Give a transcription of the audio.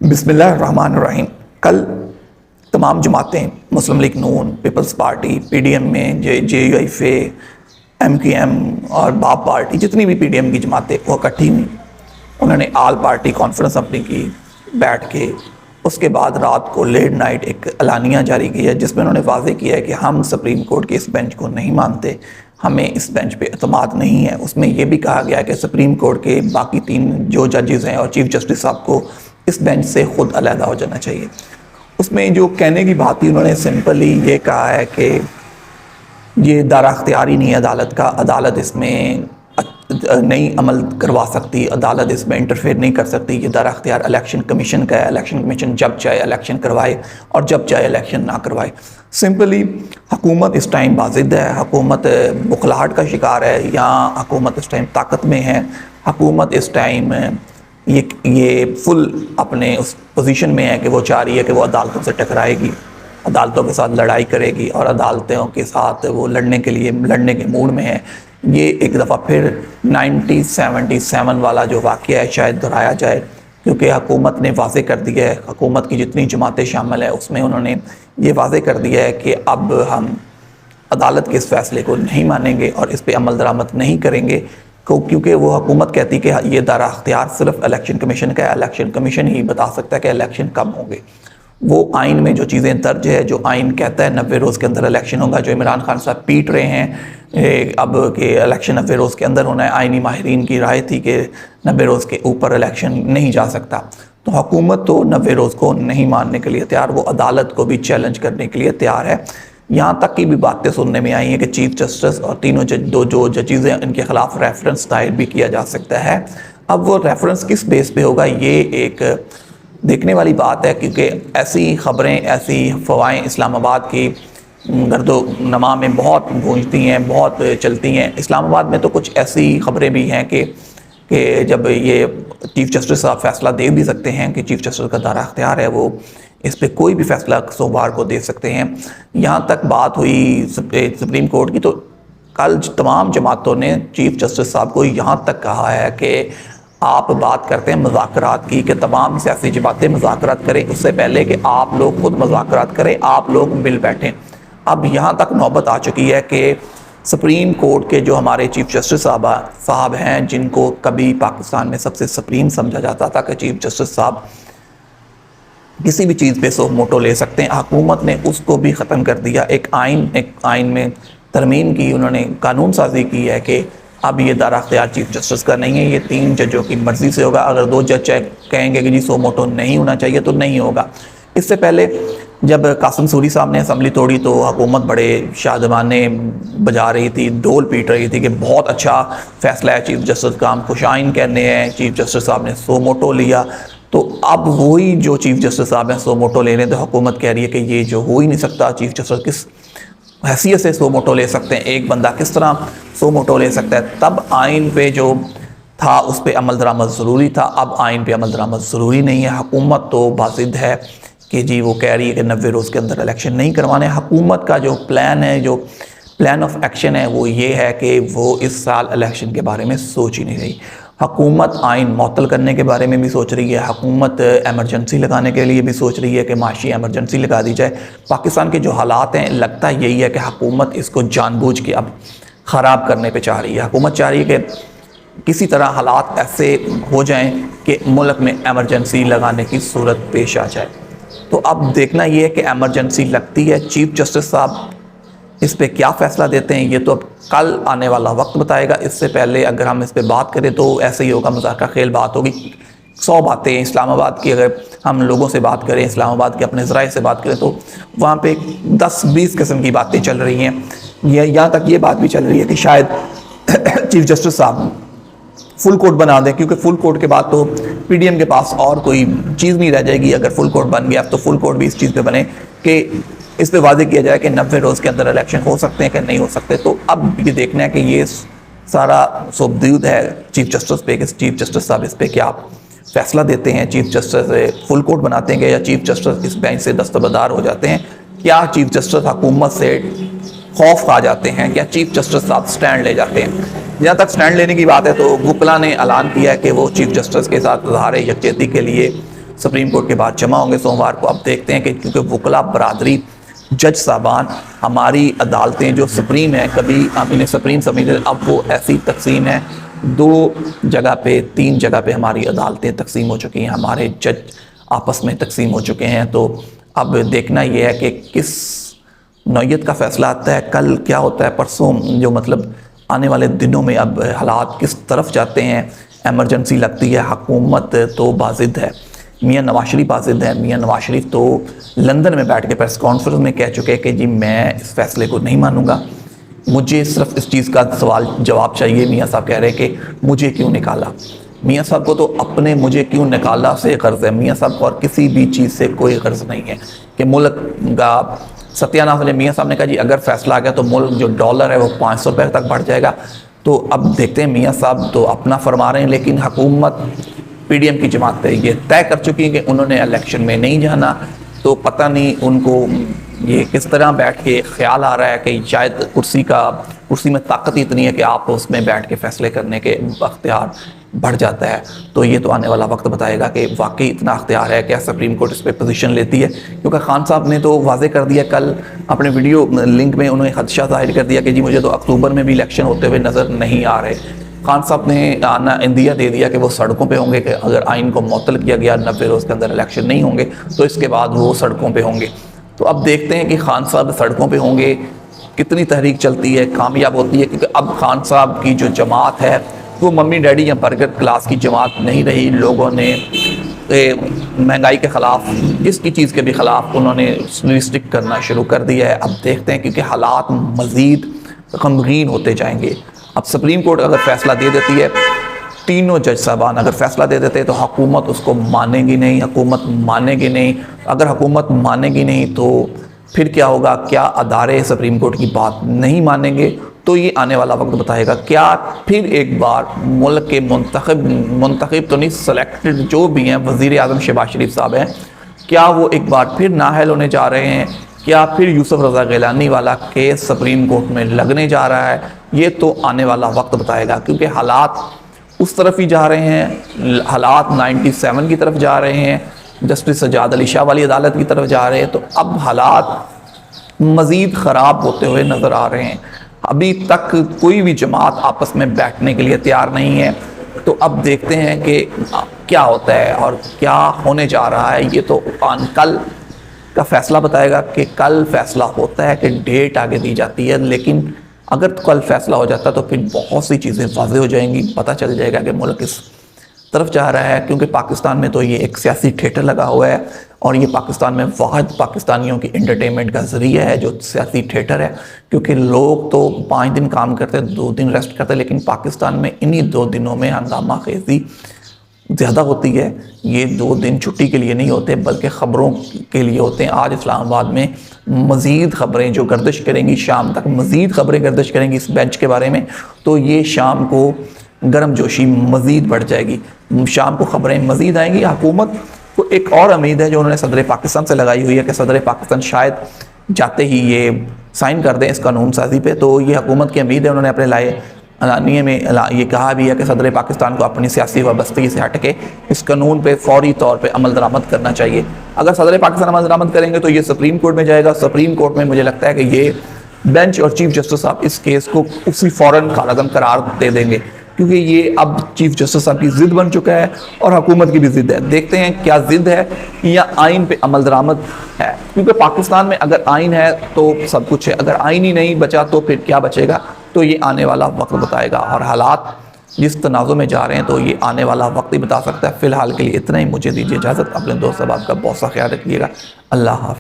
बिस्मिल्लाहिर्रहमानिर्रहीम। कल तमाम जमातें मुस्लिम लीग नून, पीपल्स पार्टी, पीडीएम में JUIF, MQM और बाप पार्टी, जितनी भी पीडीएम की जमातें वो इकट्ठी हुई। उन्होंने आल पार्टी कॉन्फ्रेंस अपनी की बैठ के। उसके बाद रात को लेट नाइट एक एलानिया जारी किया जिसमें उन्होंने वाज़ेह किया है कि हम सुप्रीम कोर्ट के इस बेंच को नहीं मानते, हमें इस बेंच पे एतमाद नहीं है। उसमें यह भी कहा गया कि सुप्रीम कोर्ट के बाकी 3 जो जजेस हैं और चीफ जस्टिस साहब को इस बेंच से खुद अलहदा हो जाना चाहिए। उसमें जो कहने की बात थी, उन्होंने सिंपली ये कहा है कि ये दायरा अख्तियारी नहीं है अदालत का, अदालत इसमें नहीं अमल करवा सकती, अदालत इसमें इंटरफेयर नहीं कर सकती। ये दायरा अख्तियार इलेक्शन कमीशन का है, इलेक्शन कमीशन जब चाहे इलेक्शन करवाए और जब चाहे इलेक्शन ना करवाए। सिंपली हुकूमत इस टाइम बाजिद है, हुकूमत बुखलाहट का शिकार है, या हुकूमत इस टाइम ताकत में है। हुकूमत इस टाइम ये फुल अपने उस पोजीशन में है कि वो चाह रही है कि वो अदालतों से टकराएगी, अदालतों के साथ लड़ाई करेगी और अदालतों के साथ वो लड़ने के मूड में है। ये एक दफ़ा फिर 1977 वाला जो वाक़या है शायद दोहराया जाए, क्योंकि हुकूमत ने वाज़ेह कर दिया है, हुकूमत की जितनी जमातें शामिल है उसमें उन्होंने ये वाज़ेह कर दिया है कि अब हम अदालत के इस फैसले को नहीं मानेंगे और इस पर अमल दरामद नहीं करेंगे, क्योंकि वो हुकूमत कहती है कि ये दायरा अख्तियार सिर्फ इलेक्शन कमीशन का है, इलेक्शन कमीशन ही बता सकता है कि इलेक्शन कब होंगे। वो आइन में जो चीज़ें दर्ज है, जो आइन कहता है 90 रोज़ के अंदर इलेक्शन होगा, जो इमरान खान साहब पीट रहे हैं अब कि इलेक्शन 90 रोज़ के अंदर होना है। आइनी माहिरीन की राय थी कि 90 रोज़ के ऊपर इलेक्शन नहीं जा सकता। तो हुकूमत तो 90 रोज़ को नहीं मानने के लिए तैयार, वो अदालत को भी चैलेंज करने के लिए तैयार है। यहाँ तक की भी बातें सुनने में आई हैं कि चीफ जस्टिस और तीनों जो जजेज़ हैं उनके खिलाफ रेफरेंस दायर भी किया जा सकता है। अब वो रेफरेंस किस बेस पे होगा, ये एक देखने वाली बात है, क्योंकि ऐसी ख़बरें, ऐसी अफवाहें इस्लामाबाद की गर्दो नमा में बहुत गूंजती हैं, बहुत चलती हैं। इस्लामाबाद में तो कुछ ऐसी ख़बरें भी हैं कि जब ये चीफ जस्टिस साहब फैसला दे भी सकते हैं कि चीफ जस्टिस का दायरा अख्तियार है, वो इस पर कोई भी फैसला सोमवार को दे सकते हैं। यहाँ तक बात हुई सुप्रीम कोर्ट की, तो कल तमाम जमातों ने चीफ जस्टिस साहब को यहाँ तक कहा है कि आप बात करते हैं मुज़ाकरात की, कि तमाम सियासी जमातें मुज़ाकरात करें, उससे पहले कि आप लोग खुद मुज़ाकरात करें, आप लोग मिल बैठें। अब यहाँ तक नौबत आ चुकी है कि सुप्रीम कोर्ट के जो हमारे चीफ जस्टिस साहब हैं, जिनको कभी पाकिस्तान में सबसे सुप्रीम समझा जाता था कि चीफ जस्टिस साहब किसी भी चीज़ पे सो मोटो ले सकते हैं, हुकूमत ने उसको भी ख़त्म कर दिया। एक आइन में तरमीम की, उन्होंने कानून साजी की है कि अब ये दायरा अख्तियार चीफ जस्टिस का नहीं है, ये 3 जजों की मर्ज़ी से होगा। अगर 2 जज कहेंगे कि जी सो मोटो नहीं होना चाहिए तो नहीं होगा। इससे पहले जब कासिम सूरी साहब ने असम्बली तोड़ी तो हुकूमत बड़े शादमाने बजा रही थी, ढोल पीट रही थी कि बहुत अच्छा फैसला है चीफ जस्टिस का, हम खुशाइन कहने हैं। चीफ जस्टिस साहब ने सो मोटो लिया, तो अब वही जो चीफ जस्टिस साहब हैं सो मोटो ले लें, तो हुकूमत कह रही है कि ये जो हो ही नहीं सकता, चीफ जस्टिस किस हैसियत से सो मोटो ले सकते हैं, एक बंदा किस तरह सो मोटो ले सकता है। तब आइन पे जो था उस पर अमल दरामद ज़रूरी था, अब आइन पे अमल दरामद ज़रूरी नहीं है। हुकूमत तो बाज़िद है कि जी वो कह रही है कि 90 रोज़ के अंदर इलेक्शन नहीं करवाने। हुकूमत का जो प्लान है, जो प्लान ऑफ एक्शन है, वो ये है कि वो इस साल इलेक्शन के बारे में सोच ही नहीं रही। हुकूमत आइन मुअत्तल करने के बारे में भी सोच रही है, हुकूमत एमरजेंसी लगाने के लिए भी सोच रही है कि माशी एमरजेंसी लगा दी जाए। पाकिस्तान के जो हालात हैं, लगता यही है कि हुकूमत इसको जानबूझ के अब ख़राब करने पे चाह रही है। हुकूमत चाह रही है कि किसी तरह हालात ऐसे हो जाएं कि मुल्क में एमरजेंसी लगाने की सूरत पेश आ जाए। तो अब देखना ये है कि एमरजेंसी लगती है, चीफ जस्टिस साहब इस पे क्या फ़ैसला देते हैं, ये तो अब कल आने वाला वक्त बताएगा। इससे पहले अगर हम इस पे बात करें तो ऐसे ही होगा, मज़ाक़ खेल बात होगी। 100 बातें इस्लामाबाद की, अगर हम लोगों से बात करें, इस्लामाबाद के अपने ज़राए से बात करें, तो वहाँ पे 10-20 किस्म की बातें चल रही हैं। यहाँ तक ये बात भी चल रही है कि शायद चीफ जस्टिस साहब फुल कोर्ट बना दें, क्योंकि फुल कोर्ट के बाद तो पीडीएम के पास और कोई चीज़ नहीं रह जाएगी। अगर फुल कोर्ट बन गया तो फुल कोर्ट भी इस चीज़ पे बने कि इस पे वाज़ेह किया जाए कि 90 रोज़ के अंदर इलेक्शन हो सकते हैं कि नहीं हो सकते। तो अब ये देखना है कि ये सारा सुबदूद है चीफ जस्टिस पे कि चीफ जस्टिस साहब इस पे क्या फैसला देते हैं। चीफ जस्टिस फुल कोर्ट बनाते हैं या चीफ जस्टिस इस बेंच से दस्तबरदार हो जाते हैं, क्या चीफ जस्टिस हुकूमत से खौफ खा जाते हैं, क्या चीफ जस्टिस साहब स्टैंड ले जाते हैं। जहाँ तक स्टैंड लेने की बात है तो वुकला ने ऐलान किया है कि वो चीफ जस्टिस के साथ इज़हार यकजहती के लिए सुप्रीम कोर्ट के बाहर जमा होंगे सोमवार को। अब देखते हैं कि क्योंकि वकला बरादरी, जज साहबान, हमारी अदालतें जो सुप्रीम है, कभी हम इन्हें सुप्रीम समझते, अब वो ऐसी तकसीम है, 2 जगह पे 3 जगह पे हमारी अदालतें तकसीम हो चुकी हैं, हमारे जज आपस में तकसीम हो चुके हैं। तो अब देखना ये है कि किस नौयत का फ़ैसला आता है, कल क्या होता है, परसों जो मतलब आने वाले दिनों में अब हालात किस तरफ जाते हैं। एमरजेंसी लगती है, हुकूमत तो बाजिद है, मियां नवाज शरीफ बाजिद है। मियां नवाज शरीफ तो लंदन में बैठ के प्रेस कॉन्फ्रेंस में कह चुके हैं कि जी मैं इस फैसले को नहीं मानूंगा, मुझे सिर्फ इस चीज़ का सवाल जवाब चाहिए। मियां साहब कह रहे हैं कि मुझे क्यों निकाला। मियां साहब को तो अपने मुझे क्यों निकाला से गर्ज है। मियां साहब को और किसी भी चीज़ से कोई गर्ज नहीं है कि मुल्क का सत्यानाश हो। मियां साहब ने कहा जी अगर फैसला आ गया तो मुल्क जो डॉलर है वो 500 रुपये तक बढ़ जाएगा। तो अब देखते हैं, मियां साहब तो अपना फरमा रहे हैं, लेकिन हुकूमत पीडीएम की जमात है ये तय कर चुकी है कि उन्होंने इलेक्शन में नहीं जाना। तो पता नहीं उनको ये किस तरह बैठ के ख्याल आ रहा है कि शायद कुर्सी में ताकत इतनी है कि आप उसमें बैठ के फैसले करने के अख्तियार बढ़ जाता है। तो ये तो आने वाला वक्त बताएगा कि वाकई इतना अख्तियार है, क्या सुप्रीम कोर्ट इस पर पोजीशन लेती है। क्योंकि खान साहब ने तो वाजे कर दिया, कल अपने वीडियो लिंक में उन्होंने खदशा जाहिर कर दिया कि जी मुझे तो अक्टूबर में भी इलेक्शन होते हुए नज़र नहीं आ रहे। खान साहब ने आना इंदिया दे दिया कि वो सड़कों पे होंगे, कि अगर आइन को मुअत्तल किया गया 90 रोज़ के अंदर इलेक्शन नहीं होंगे तो इसके बाद वो सड़कों पे होंगे। तो अब देखते हैं कि खान साहब सड़कों पे होंगे, कितनी तहरीक चलती है, कामयाब होती है। क्योंकि अब खान साहब की जो जमात है वो मम्मी डैडी या बर्गर क्लास की जमात नहीं रही। लोगों ने महंगाई के ख़िलाफ़, जिसकी चीज़ के भी ख़िलाफ़ उन्होंने रिस्ट्रिक्ट करना शुरू कर दिया है। अब देखते हैं क्योंकि हालात मज़ीद गमगीन होते जाएंगे। अब सुप्रीम कोर्ट अगर फैसला दे देती है, तीनों जज साहबान अगर फैसला दे देते हैं तो हुकूमत उसको मानेगी नहीं, हुकूमत मानेगी नहीं। अगर हुकूमत मानेगी नहीं तो फिर क्या होगा, क्या अदारे सुप्रीम कोर्ट की बात नहीं मानेंगे, तो ये आने वाला वक्त बताएगा। क्या फिर एक बार मुल्क के मुंतखब तो नहीं, सेलेक्टेड जो भी हैं, वज़ीर आज़म शहबाज शरीफ साहब हैं, क्या वो एक बार फिर नाअहल होने जा रहे हैं, क्या फिर यूसुफ रज़ा गिलानी वाला केस सुप्रीम कोर्ट में लगने जा रहा है, ये तो आने वाला वक्त बताएगा। क्योंकि हालात उस तरफ ही जा रहे हैं, हालात 97 की तरफ जा रहे हैं, जस्टिस सजाद अली शाह वाली अदालत की तरफ जा रहे हैं। तो अब हालात मज़ीद ख़राब होते हुए नज़र आ रहे हैं। अभी तक कोई भी जमात आपस में बैठने के लिए तैयार नहीं है। तो अब देखते हैं कि क्या होता है और क्या होने जा रहा है। ये तो कल का फैसला बताएगा कि कल फैसला होता है कि डेट आगे दी जाती है। लेकिन अगर कल फैसला हो जाता तो फिर बहुत सी चीज़ें वाज़ेह हो जाएंगी, पता चल जाएगा कि मुल्क किस तरफ जा रहा है। क्योंकि पाकिस्तान में तो ये एक सियासी थिएटर लगा हुआ है और ये पाकिस्तान में वाहिद पाकिस्तानियों की एंटरटेनमेंट का ज़रिया है जो सियासी थिएटर है। क्योंकि लोग तो 5 दिन काम करते, 2 दिन रेस्ट करते, लेकिन पाकिस्तान में इन्हीं 2 दिनों में हंगामा खेजी ज़्यादा होती है। ये 2 दिन छुट्टी के लिए नहीं होते बल्कि ख़बरों के लिए होते हैं। आज इस्लामाबाद में मज़ीद ख़बरें जो गर्दिश करेंगी, शाम तक मज़ीद ख़बरें गर्दिश करेंगी इस बेंच के बारे में, तो ये शाम को गर्म जोशी मज़ीद बढ़ जाएगी, शाम को ख़बरें मज़ीद आएंगी। हुकूमत को एक और उम्मीद है जो उन्होंने सदर पाकिस्तान से लगाई हुई है कि सदर पाकिस्तान शायद जाते ही ये साइन कर दें इस कानून साजी पे। तो ये हुकूमत की उम्मीद है। उन्होंने अपने लाए अलानिये में ये कहा भी है कि सदर पाकिस्तान को अपनी सियासी वाबस्तगी से हट के इस कानून पे फौरी तौर पे अमल दरामद करना चाहिए। अगर सदर पाकिस्तान अमल दरामद करेंगे तो ये सुप्रीम कोर्ट में जाएगा। सुप्रीम कोर्ट में मुझे लगता है कि ये बेंच और चीफ जस्टिस साहब इस केस को उसी फ़ौरन खारिज करार दे देंगे, क्योंकि ये अब चीफ जस्टिस साहब की ज़िद बन चुका है और हुकूमत की भी ज़िद है। देखते हैं क्या ज़िद है या आइन पे अमल दरामद है। क्योंकि पाकिस्तान में अगर आइन है तो सब कुछ है, अगर आइन ही नहीं बचा तो फिर क्या बचेगा, तो ये आने वाला वक्त बताएगा। और हालात जिस तनाज़ुर में जा रहे हैं तो ये आने वाला वक्त ही बता सकता है। फ़िलहाल के लिए इतना ही, मुझे दीजिए इजाज़त। अपने दोस्त साहब का बहुत सा ख्याल रखिएगा। अल्लाह हाफ़िज़।